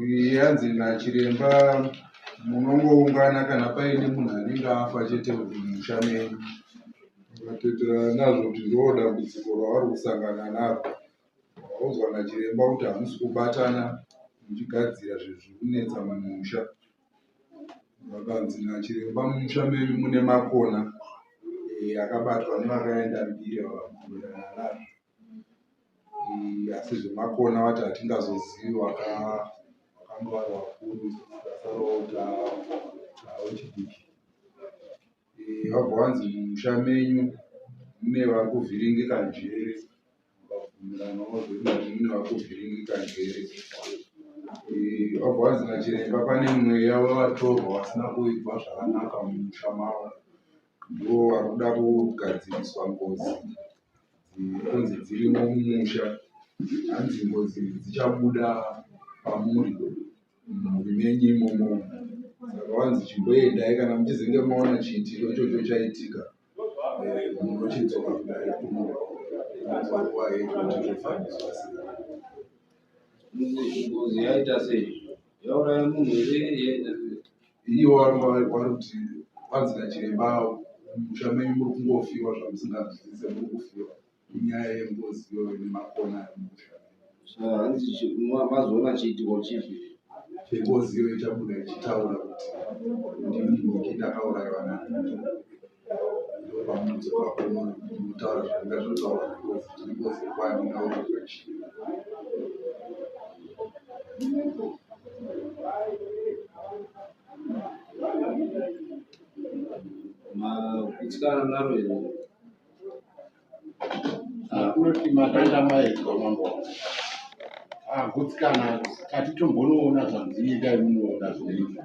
yanzi nachiremba munongoungana kana paine munhu anenge afa chete musha menyu mukateterana nazvo kuti ndiro dambudziko ravari kusangana naro. Vauzwa nachiremba kuti hamusi kubatana muchigadzira zvezviri kunetsa mumusha. Vakanzi nachiremba mumusha menyu mune makona akabatwa nevakaenda mbiri vakakumbirana nazvo. Asi zvemakona vati hatingazozivi wakangwara wakuru tasarotawo chidiki. Vabva vanzi mumusha menyu mune vakuvhiringika njere, vakabvumiranawo zvekuti mune vakuvhiringika njere. Vabva vanzi nachiremba pane mweya wavatorwa vasina kuibva zvakanaka mumusha mavo, ndivo vari kuda kugadziriswa ngozi kunzi dzirimo mumusha. Hanzi ngozi dzichabuda pamuri menyu imomo. Saka vanzi chimboendai kana muchizenge maona chiitiko ichocho chaitika munochidzoka kudai nguva yechocho chofambiswa sei. Ngozi yaita sei? Yauraya munhu here yaita sei? Ivo vari kuti vanzi nachiremba musha menyu muri kungofiwa zvamusinganzwisise, muri kufiwa inyaya yengozi iyoyo nemakona emusha. Hanzi mazoona chiitiko chipi chengozi iyoyo ichabuda ichitaura kuti ndini ndakaurayiwa nanhi. Ndopamunodzoka kunotaura zvanga zvotaura nengozi kuti ingozi yekwani ngaurayiwa chii. Kutyana naro here kunoti matanda maedzwa mambo gutsikana katitombonoona zvanziita imunoona zvinoita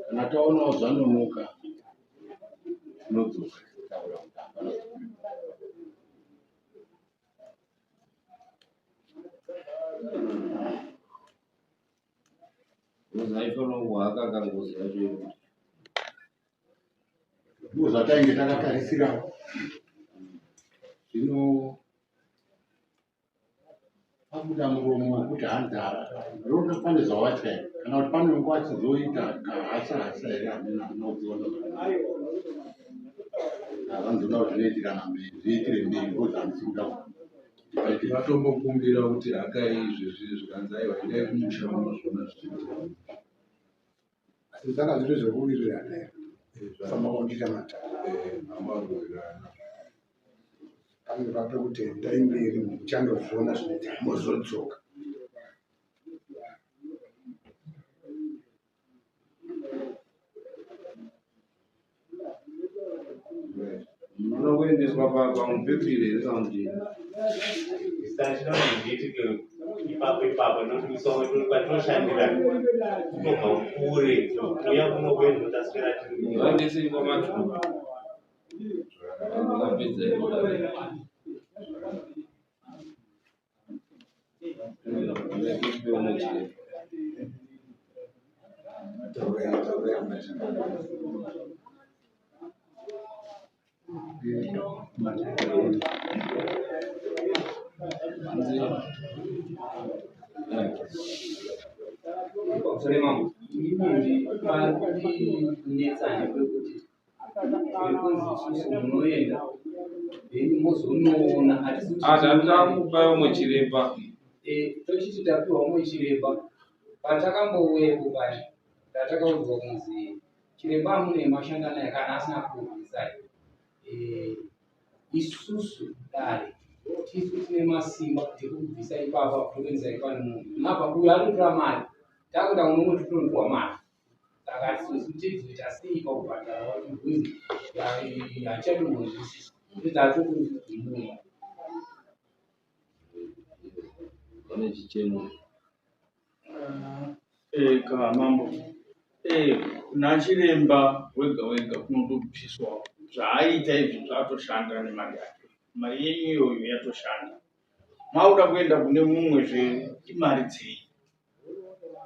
kana taonawo zvanonoka tinodzoka taura kuti hapana. ngozi aifanira kuhaka kangozi yacho yekuti ndizvo zvatainge takatarisirawo. Zvino pabuda muromo wekuti hanzara rona pane zvawatya kana kuti pane nguva chizoita kahasa here anoziona avanzona zvinoitikana mberi zviitire mberi ngozvanisi kuda vatombokumbira kuti hakai izvezvi zvikanzaiwa idai kumusha munozviona zvichiitika. asi saka zviro zvekuwirirana famba kwakuita mata amaroverana pange pape kuti endai mberi muchandozviona zvinoita mozodzoka. munokuendeswa pamupepire here kana kuti zviitike ipapo nokuti kwatinoshandira kunobva kure uya kunokwenda kutaswera tiri vaendesei kwamatuka vapedza Sorry, ini kunetsana kwekuti kunzi isusu munoenda then mozonoona hatitakupawo muchiremba tochiti tapiwa muchiremba patakambouyepo paya tatakaudzwa kunzi chiremba mune mashanga naye kana asina kubvisai isusu dare tisu tine masimba ekubvisa ipapa kutokuenzai pane munhu nabva kuyo anotora mari takuda umwe totondirwa mari saka isusu tizoita sei pakubhadhara wacho bhuzi hachadomozvisisa ndidzachokuimuya pane chichemo kana mambo nachiremba wega wega kunotopiswa zvaaita izvi zvatoshanda nemari yake. Mari yenyu iyoyo yatoshanda. Mauda kuenda kune mumwe imari dzei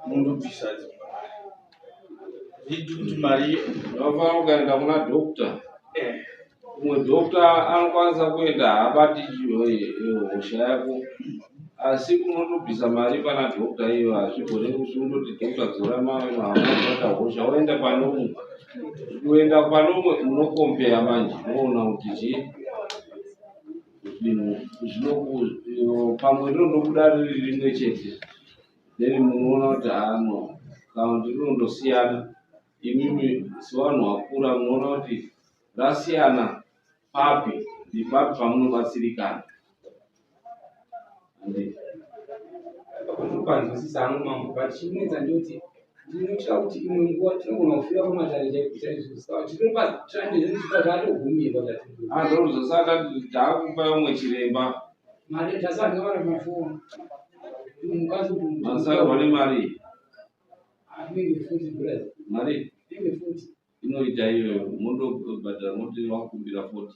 munotopisa dzimwe mari zviiti kuti mari unofanira kuenda kuna dhokta. Umwe dhokta anokwanisa kuenda haabati hosha yako asi kunotobvisa mari pana dhokta iyo hazvigone kuti undoti dhokta dzora maamata hosha woenda pane umwe kuenda pane umwe unokompeya manje unoona kuti chii zvinhu pamwe rinondobuda riri rimwe chete then munoona kuti ano kaundi rinondosiyana. Imimi sevanhu vakura munoona kuti rasiyana papi ndipapi pamunobatsirikana. Panzwisisa hangu mambo but chinoita ndoti ndinoita kuti imwe nguva tinogona kufira pamatare chaizvo tinopa zvipa zvatogumira andozosaka taakupa umwe chiremba mari tasanga vana mafoni mukazi masarwa nemari inenge futi brother mari inenge futi inoita iyoyo mondobhadhara moti wakumbira 40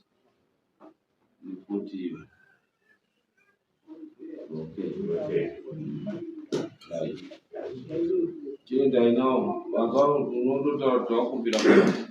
iwe. Chienda inao, wakawa unototaura kuti wakumbira 40.